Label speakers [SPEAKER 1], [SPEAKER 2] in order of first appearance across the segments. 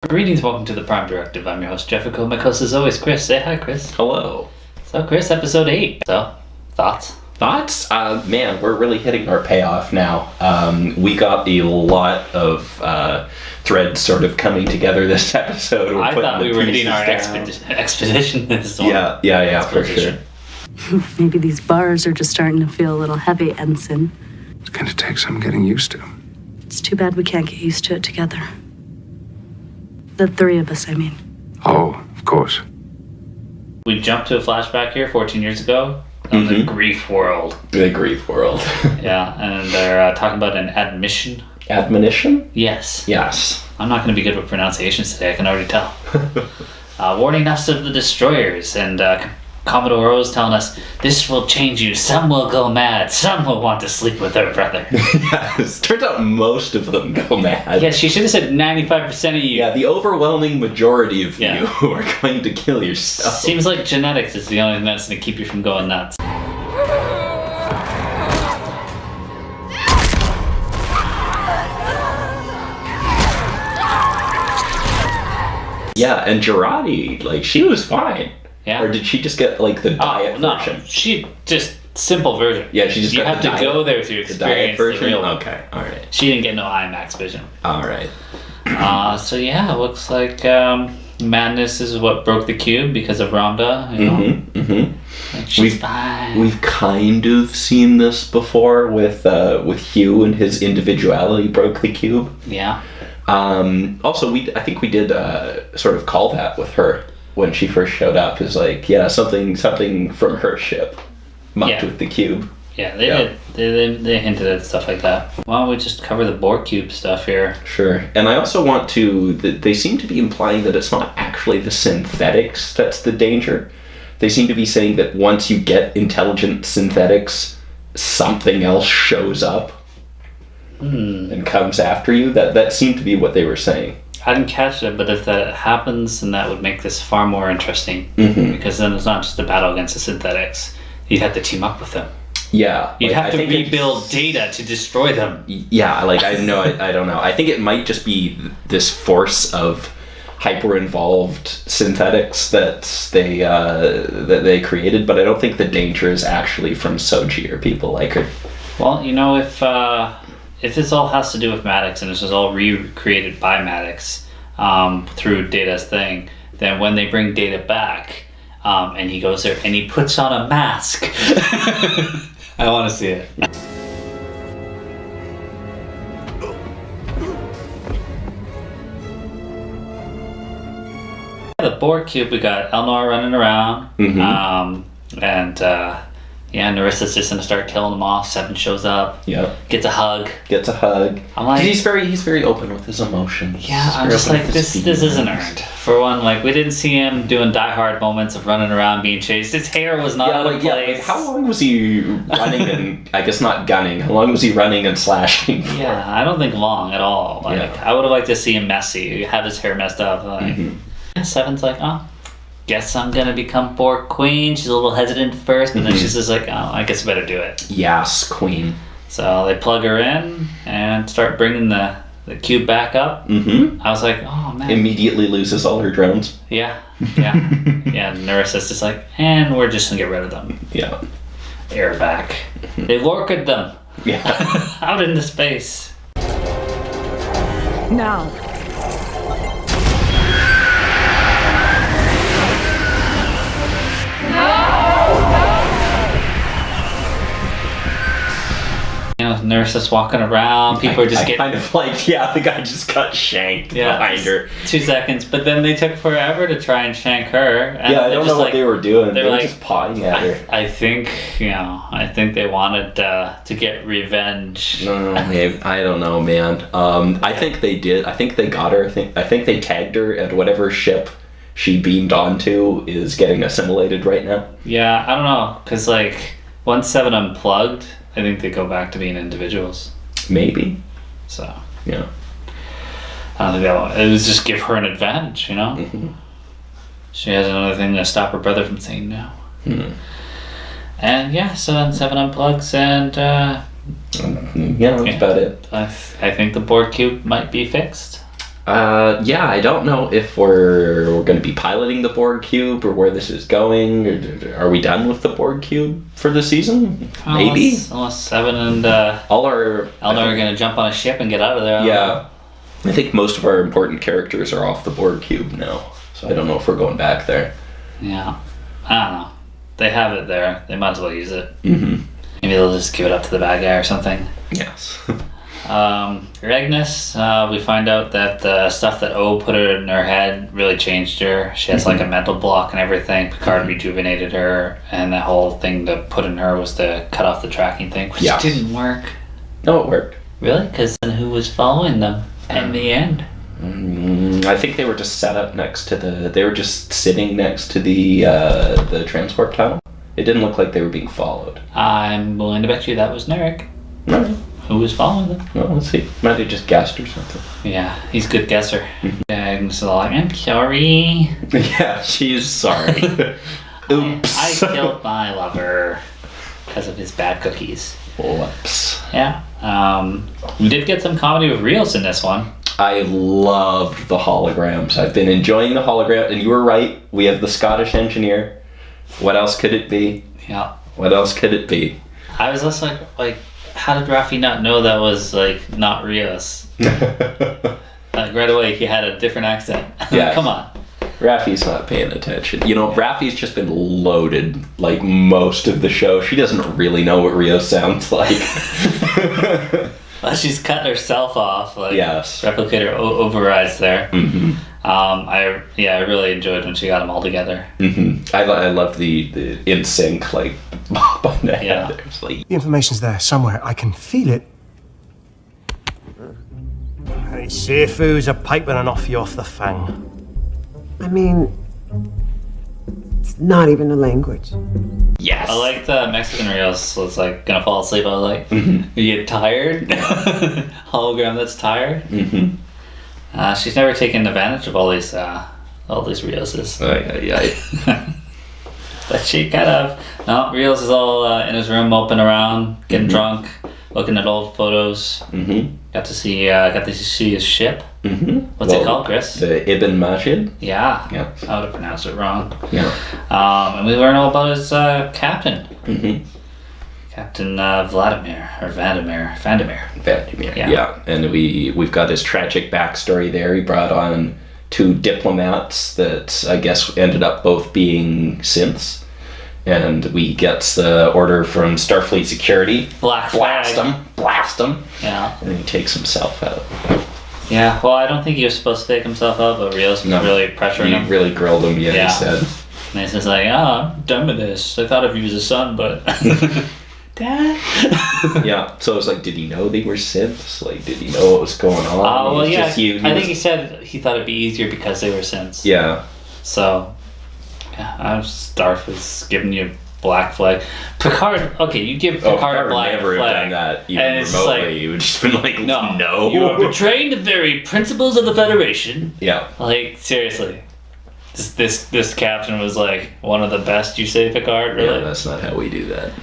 [SPEAKER 1] Greetings, welcome to the Prime Directive. I'm your host, Jeffico. My co-host is always Chris. Say hi, Chris.
[SPEAKER 2] Hello.
[SPEAKER 1] So, Chris, episode 8. So, thoughts?
[SPEAKER 2] Thoughts? Man, we're really hitting our payoff now. We got a lot of threads sort of coming together this episode.
[SPEAKER 1] I thought we were hitting our expedition this one.
[SPEAKER 2] Yeah, for sure.
[SPEAKER 3] Maybe these bars are just starting to feel a little heavy, Ensign.
[SPEAKER 4] It's gonna take some getting used to.
[SPEAKER 3] It's too bad we can't get used to it together. The three of us, I mean.
[SPEAKER 4] Oh, of course.
[SPEAKER 1] We jumped to a flashback here 14 years ago on the grief world.
[SPEAKER 2] The grief world.
[SPEAKER 1] Yeah, and they're talking about an admission.
[SPEAKER 2] Admonition?
[SPEAKER 1] Yes.
[SPEAKER 2] Yes.
[SPEAKER 1] I'm not going to be good with pronunciations today, I can already tell. Warning us of the destroyers, and Commodore was telling us, this will change you. Some will go mad. Some will want to sleep with their brother.
[SPEAKER 2] Yes. Turns out most of them go mad.
[SPEAKER 1] Yeah, she should have said 95% of you.
[SPEAKER 2] Yeah, the overwhelming majority of you are going to kill yourself.
[SPEAKER 1] Seems like genetics is the only thing that's going to keep you from going nuts.
[SPEAKER 2] Yeah, and Jurati, like, she was fine.
[SPEAKER 1] Yeah.
[SPEAKER 2] Or did she just get, like, the diet version?
[SPEAKER 1] No, she just simple version.
[SPEAKER 2] Yeah, she just
[SPEAKER 1] you
[SPEAKER 2] got
[SPEAKER 1] have to go there to experience the real one.
[SPEAKER 2] Okay, alright.
[SPEAKER 1] She didn't get no IMAX vision.
[SPEAKER 2] Alright.
[SPEAKER 1] So yeah, it looks like madness is what broke the cube because of Rhonda, you know? Like, she's fine.
[SPEAKER 2] We've kind of seen this before with Hugh and his individuality broke the cube.
[SPEAKER 1] Yeah.
[SPEAKER 2] Also, I think we did sort of call that with her when she first showed up. Is like, yeah, something from her ship mucked with the cube.
[SPEAKER 1] Yeah, they did. They hinted at stuff like that. Why don't we just cover the Borg cube stuff here?
[SPEAKER 2] Sure. And I also want to... They seem to be implying that it's not actually the synthetics that's the danger. They seem to be saying that once you get intelligent synthetics, something else shows up and comes after you. That seemed to be what they were saying.
[SPEAKER 1] I didn't catch it, but if that happens, then that would make this far more interesting. Because then it's not just a battle against the synthetics. You'd have to team up with them.
[SPEAKER 2] Yeah.
[SPEAKER 1] You'd have to rebuild data to destroy them.
[SPEAKER 2] Yeah, like, I don't know. I think it might just be this force of hyper-involved synthetics that they created, but I don't think the danger is actually from Soji or people like her.
[SPEAKER 1] Well, you know, if this all has to do with Maddox and this is all recreated by Maddox through Data's thing, then when they bring Data back and he goes there and he puts on a mask, I want to see it. The Borg cube, we got Elnor running around, and Narissa's just gonna start killing them off. Seven shows up.
[SPEAKER 2] Yep.
[SPEAKER 1] Gets a hug.
[SPEAKER 2] I'm like, he's very open with his emotions.
[SPEAKER 1] Yeah, I'm just like, this isn't earned. For one, like, we didn't see him doing die-hard moments of running around being chased. His hair was not out of place.
[SPEAKER 2] How long was he running and, I guess not gunning, how long was he running and slashing for?
[SPEAKER 1] Yeah, I don't think long at all. Like, I would have liked to see him messy, have his hair messed up. Like, Seven's like, oh, guess I'm gonna become Borg Queen. She's a little hesitant first, but then she's just like, oh, I guess I better do it.
[SPEAKER 2] Yes, Queen.
[SPEAKER 1] So they plug her in and start bringing the cube back up. I was like, oh man.
[SPEAKER 2] Immediately loses all her drones.
[SPEAKER 1] Yeah. Narissa's just like, and we're just gonna get rid of them.
[SPEAKER 2] Yeah.
[SPEAKER 1] Air back. They lorked them.
[SPEAKER 2] Yeah.
[SPEAKER 1] Out into space.
[SPEAKER 3] Now. You know, Narissa's walking around. People are just getting...
[SPEAKER 2] kind of like, the guy just got shanked behind her.
[SPEAKER 1] 2 seconds, but then they took forever to try and shank her. And
[SPEAKER 2] I don't know what they were doing. They were
[SPEAKER 1] like,
[SPEAKER 2] just pawing at her.
[SPEAKER 1] I think they wanted to get revenge.
[SPEAKER 2] No, I don't know, man. I think they did. I think they got her. I think they tagged her at whatever ship she beamed onto is getting assimilated right now.
[SPEAKER 1] Yeah, I don't know, because like once Seven unplugged, I think they go back to being individuals.
[SPEAKER 2] Maybe.
[SPEAKER 1] So
[SPEAKER 2] yeah,
[SPEAKER 1] I don't think it was just give her an advantage, you know. She has another thing to stop her brother from saying no. And so then Seven unplugs and
[SPEAKER 2] that's about it.
[SPEAKER 1] I think the Borg cube might be fixed.
[SPEAKER 2] Yeah, I don't know if we're going to be piloting the Borg cube or where this is going. Are we done with the Borg cube for the season? Maybe.
[SPEAKER 1] Unless Seven and
[SPEAKER 2] Elnor
[SPEAKER 1] are going to jump on a ship and get out of there.
[SPEAKER 2] Yeah. I think most of our important characters are off the Borg cube now. So I don't know if we're going back there.
[SPEAKER 1] Yeah. I don't know. They have it there. They might as well use it.
[SPEAKER 2] Mm-hmm.
[SPEAKER 1] Maybe they'll just give it up to the bad guy or something.
[SPEAKER 2] Yes.
[SPEAKER 1] Agnes, we find out that the stuff that O put her in her head really changed her. She has like a mental block and everything. Picard rejuvenated her, and the whole thing to put in her was to cut off the tracking thing, which didn't work.
[SPEAKER 2] No, it worked.
[SPEAKER 1] Really? Because then who was following them in the end?
[SPEAKER 2] I think they were just set up next to they were just sitting next to the transport tunnel. It didn't look like they were being followed.
[SPEAKER 1] I'm willing to bet you that was Narissa.
[SPEAKER 2] Right.
[SPEAKER 1] Who was following them?
[SPEAKER 2] Well, let's see. Might have just guessed or something.
[SPEAKER 1] Yeah, he's a good guesser. Agnes is all like, I'm sorry.
[SPEAKER 2] Yeah, she's sorry. Oops.
[SPEAKER 1] I killed my lover because of his bad cookies.
[SPEAKER 2] Whoops.
[SPEAKER 1] Yeah. We did get some comedy with Rios in this one.
[SPEAKER 2] I loved the holograms. I've been enjoying the hologram, and you were right. We have the Scottish engineer. What else could it be?
[SPEAKER 1] Yeah.
[SPEAKER 2] What else could it be?
[SPEAKER 1] I was also like, how did Raffi not know that was like not Rios? Like right away, he had a different accent.
[SPEAKER 2] Yeah.
[SPEAKER 1] Come on.
[SPEAKER 2] Raffi's not paying attention. You know, Raffi's just been loaded like most of the show. She doesn't really know what Rios sounds like.
[SPEAKER 1] Well, she's cutting herself off. Like,
[SPEAKER 2] yes.
[SPEAKER 1] Replicator overrides there.
[SPEAKER 2] Mm-hmm.
[SPEAKER 1] I really enjoyed when she got them all together.
[SPEAKER 2] Mm-hmm. I love the in sync like bob on the head. It's like,
[SPEAKER 5] the information's there somewhere. I can feel it. Hey, Seafood's a piping and off you off the fang.
[SPEAKER 6] I mean, it's not even a language.
[SPEAKER 2] yes.
[SPEAKER 1] I like the Mexican Rios was like gonna fall asleep. I was like, you get tired? Hologram that's tired?
[SPEAKER 2] Mm-hmm.
[SPEAKER 1] She's never taken advantage of all these Rioses. But she kind of. No, Rios is all in his room moping around, getting drunk, looking at old photos.
[SPEAKER 2] Mm-hmm.
[SPEAKER 1] Got to see his ship.
[SPEAKER 2] Mm-hmm.
[SPEAKER 1] What's it called, Chris?
[SPEAKER 2] The Ibn Majid.
[SPEAKER 1] Yeah.
[SPEAKER 2] Yeah.
[SPEAKER 1] I would have pronounced it wrong.
[SPEAKER 2] Yeah.
[SPEAKER 1] And we learn all about his captain.
[SPEAKER 2] Mm-hmm.
[SPEAKER 1] Captain Vladimir or Vandermeer.
[SPEAKER 2] Yeah. And we've got his tragic backstory there. He brought on 2 diplomats that I guess ended up both being synths. And we gets the order from Starfleet Security. Blast him.
[SPEAKER 1] Yeah.
[SPEAKER 2] And then he takes himself out.
[SPEAKER 1] Yeah, well, I don't think he was supposed to take himself out, but Rios was really pressuring him.
[SPEAKER 2] He really grilled him, he said.
[SPEAKER 1] And he's just like, I'm done with this. I thought of you as a son, but... Dad?
[SPEAKER 2] Yeah, so it was like, did he know they were synths? Like, did he know what was going on?
[SPEAKER 1] Well, yeah, I think he said he thought it'd be easier because they were synths.
[SPEAKER 2] Yeah.
[SPEAKER 1] So, yeah, Starf was giving you black flag. Picard, okay, you give Picard a black
[SPEAKER 2] never
[SPEAKER 1] flag.
[SPEAKER 2] have done that even
[SPEAKER 1] and it's
[SPEAKER 2] remotely.
[SPEAKER 1] like,
[SPEAKER 2] He would just been like, no.
[SPEAKER 1] You are betraying the very principles of the Federation.
[SPEAKER 2] Yeah.
[SPEAKER 1] Like, seriously. This captain was like one of the best, you say, Picard? Really?
[SPEAKER 2] Yeah, that's not how we do that.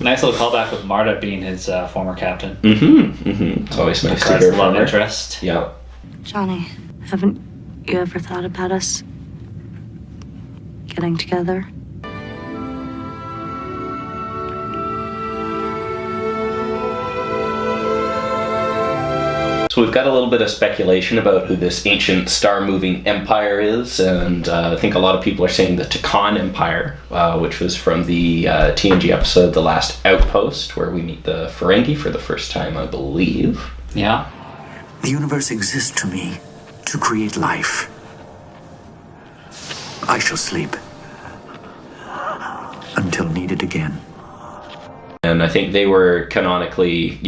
[SPEAKER 1] Nice little callback with Marta being his former captain.
[SPEAKER 2] Mm-hmm. Mm-hmm. It's always nice
[SPEAKER 1] Picard's
[SPEAKER 2] to hear
[SPEAKER 1] love
[SPEAKER 2] from her.
[SPEAKER 1] interest.
[SPEAKER 2] Yeah.
[SPEAKER 3] Johnny, haven't you ever thought about us getting together?
[SPEAKER 2] So we've got a little bit of speculation about who this ancient star-moving empire is, and I think a lot of people are saying the Takan Empire, which was from the TNG episode The Last Outpost, where we meet the Ferengi for the first time, I believe.
[SPEAKER 1] Yeah.
[SPEAKER 7] The universe exists to me to create life. I shall sleep until needed again.
[SPEAKER 2] And I think they were canonically,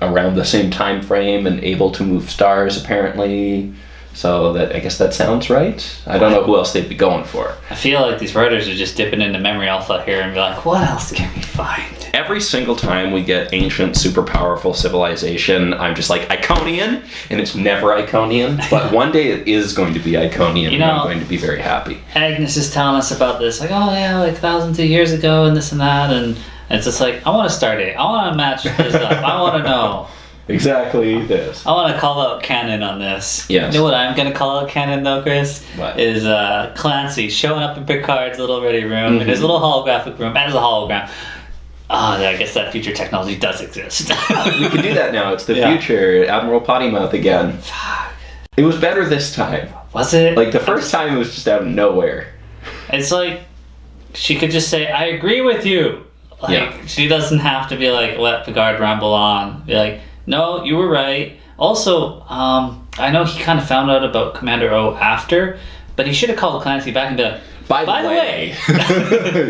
[SPEAKER 2] around the same time frame and able to move stars, apparently. So that I guess that sounds right. I don't know who else they'd be going for.
[SPEAKER 1] I feel like these writers are just dipping into memory alpha here and be like, what else can we find?
[SPEAKER 2] Every single time we get ancient, super powerful civilization, I'm just like, Iconian? And it's never Iconian. But one day it is going to be Iconian, and I'm going to be very happy.
[SPEAKER 1] Agnes is telling us about this, like, oh yeah, like thousands of years ago and this and that, and it's just like, I want a star date. I want to match this up. I want to know.
[SPEAKER 2] exactly this.
[SPEAKER 1] I want to call out canon on this.
[SPEAKER 2] Yes.
[SPEAKER 1] You know what I'm going to call out canon though, Chris?
[SPEAKER 2] What?
[SPEAKER 1] Is Clancy showing up in Picard's little ready room, in his little holographic room, as a hologram. I guess that future technology does exist.
[SPEAKER 2] We can do that now. It's the
[SPEAKER 1] Yeah.
[SPEAKER 2] future. Admiral Pottymouth again.
[SPEAKER 1] Fuck.
[SPEAKER 2] It was better this time.
[SPEAKER 1] Was it?
[SPEAKER 2] Like, the first time it was just out of nowhere.
[SPEAKER 1] It's like, she could just say, I agree with you. Like,
[SPEAKER 2] Yeah.
[SPEAKER 1] she doesn't have to be like, let Picard ramble on. Be like, no, you were right. Also, I know he kind of found out about Commander O after, but he should have called Clancy back and be like, by the way,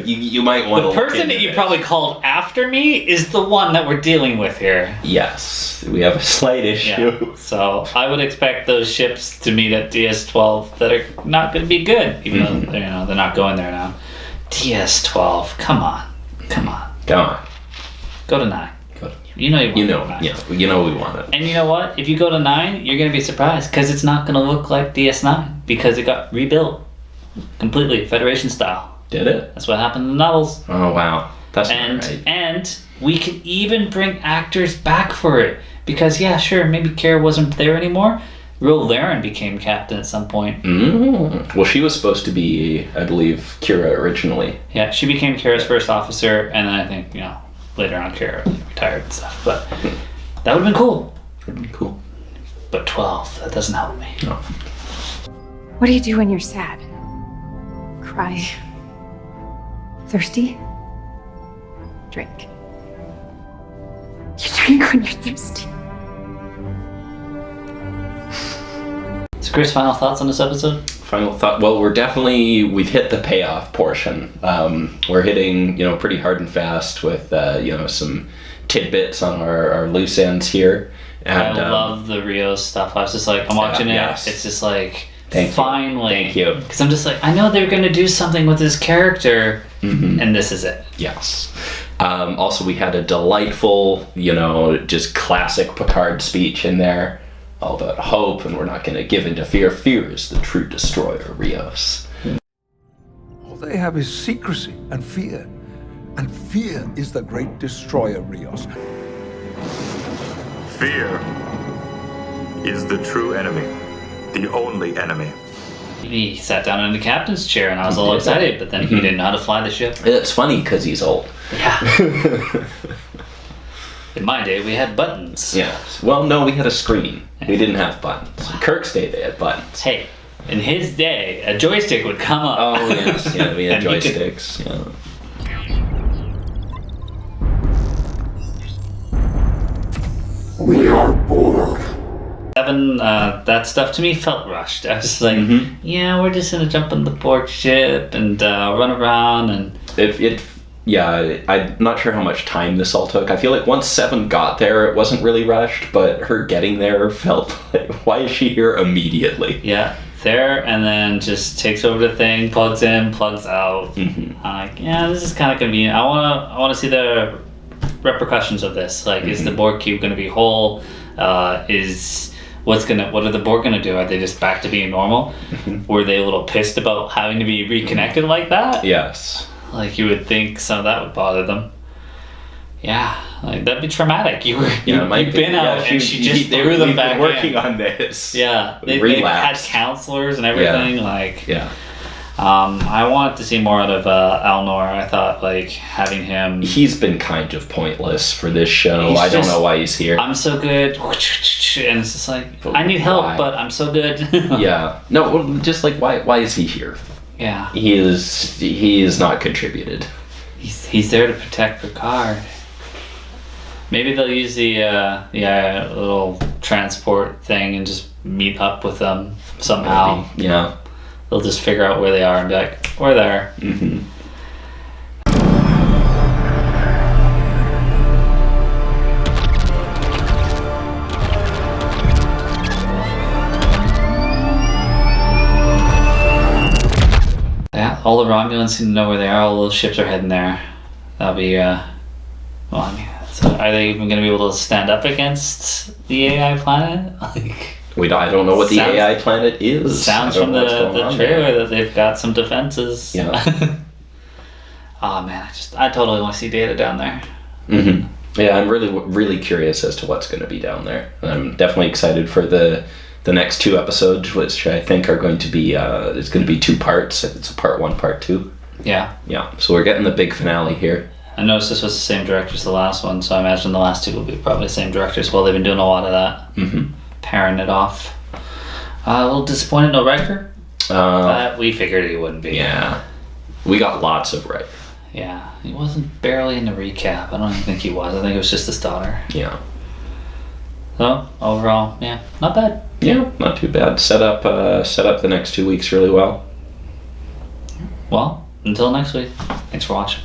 [SPEAKER 2] you might want to
[SPEAKER 1] the person that you probably called after me is the one that we're dealing with here.
[SPEAKER 2] Yes, we have a slight issue.
[SPEAKER 1] Yeah. So I would expect those ships to meet at DS-12 that are not going to be good, even though they're not going there now. DS-12, come on.
[SPEAKER 2] Come on.
[SPEAKER 1] Go to 9. You know you want to go to 9.
[SPEAKER 2] Yeah, you know we want it.
[SPEAKER 1] And you know what? If you go to 9, you're going to be surprised because it's not going to look like DS9 because it got rebuilt completely Federation style.
[SPEAKER 2] Did it?
[SPEAKER 1] That's what happened in the novels.
[SPEAKER 2] Oh wow, that's not right.
[SPEAKER 1] And we can even bring actors back for it because yeah, sure, maybe Kara wasn't there anymore. Ro Laren became captain at some point.
[SPEAKER 2] Well, she was supposed to be, I believe, Kira originally.
[SPEAKER 1] Yeah, she became Kara's first officer, and then I think later on Kara retired and stuff. But that would have been cool.
[SPEAKER 2] Cool.
[SPEAKER 1] But 12, that doesn't help me.
[SPEAKER 2] No.
[SPEAKER 8] What do you do when you're sad? Cry. Thirsty? Drink. You drink when you're thirsty.
[SPEAKER 1] So Chris, final thoughts on this episode?
[SPEAKER 2] Final thought. Well, we've hit the payoff portion. We're hitting, pretty hard and fast with, some tidbits on our loose ends here. And,
[SPEAKER 1] I love the Rios stuff. I was just like, I'm watching it.
[SPEAKER 2] Yes.
[SPEAKER 1] It's just like,
[SPEAKER 2] Finally.
[SPEAKER 1] Thank you. Because I'm just like, I know they're going to do something with his character, and this is it.
[SPEAKER 2] Yes. Also, we had a delightful, just classic Picard speech in there, all about hope, and we're not going to give in to fear. Fear is the true destroyer, Rios.
[SPEAKER 9] All they have is secrecy and fear is the great destroyer, Rios.
[SPEAKER 10] Fear is the true enemy. The only enemy.
[SPEAKER 1] He sat down in the captain's chair and I was all excited, but then he didn't know how to fly the ship.
[SPEAKER 2] It's funny because he's old.
[SPEAKER 1] Yeah. In my day, we had buttons.
[SPEAKER 2] Yes. Well, no, we had a screen. We didn't have buttons. In Kirk's day, they had buttons.
[SPEAKER 1] Hey, in his day, a joystick would come up.
[SPEAKER 2] Oh, yes. Yeah, we had
[SPEAKER 1] And he
[SPEAKER 2] joysticks. Yeah.
[SPEAKER 9] We are Borg.
[SPEAKER 1] 7, that stuff to me felt rushed. I was just like, yeah, we're just gonna jump on the Borg ship and run around and...
[SPEAKER 2] I'm not sure how much time this all took. I feel like once 7 got there, it wasn't really rushed, but her getting there felt like, why is she here immediately?
[SPEAKER 1] Yeah, there, and then just takes over the thing, plugs in, plugs out. I'm like, yeah, this is kind of convenient. I wanna see the repercussions of this. Like, is the Borg cube gonna be whole? What are the Borg gonna do? Are they just back to being normal? Were they a little pissed about having to be reconnected like that?
[SPEAKER 2] Yes.
[SPEAKER 1] Like, you would think some of that would bother them. Yeah, like that'd be traumatic. You've been out and she just threw them back in.
[SPEAKER 2] Working on this.
[SPEAKER 1] Yeah, they've had counselors and everything. I wanted to see more out of Elnor. I thought having him.
[SPEAKER 2] He's been kind of pointless for this show. I don't know why he's here.
[SPEAKER 1] I'm so good, and it's just like I need help, but I'm so good.
[SPEAKER 2] Yeah. No, well, just why is he here?
[SPEAKER 1] Yeah.
[SPEAKER 2] He is not contributed.
[SPEAKER 1] He's there to protect Picard. Maybe they'll use the little transport thing and just meet up with them somehow.
[SPEAKER 2] Maybe. Yeah.
[SPEAKER 1] They'll just figure out where they are and be like, we're there. Yeah, all the Romulans seem to know where they are. All those ships are heading there. That'll be, so are they even going to be able to stand up against the AI planet?
[SPEAKER 2] I don't know what the AI planet is.
[SPEAKER 1] Sounds from the trailer that they've got some defenses.
[SPEAKER 2] Yeah.
[SPEAKER 1] Oh man, I totally want to see Data down there.
[SPEAKER 2] Yeah, I'm really curious as to what's going to be down there. I'm definitely excited for the next 2 episodes, which I think are going to be it's going to be 2 parts. It's a part 1, part 2.
[SPEAKER 1] Yeah.
[SPEAKER 2] Yeah. So we're getting the big finale here.
[SPEAKER 1] I noticed this was the same director as the last one, so I imagine the last 2 will be probably the same directors. Well, they've been doing a lot of that, pairing it off. A little disappointed, no Riker. We figured he wouldn't be.
[SPEAKER 2] Yeah. We got lots of Riker.
[SPEAKER 1] Yeah, he wasn't barely in the recap. I don't even think he was. I think it was just his daughter.
[SPEAKER 2] Yeah.
[SPEAKER 1] So overall, yeah, not bad.
[SPEAKER 2] Yeah, not too bad. Set up the next 2 weeks really well.
[SPEAKER 1] Well, until next week. Thanks for watching.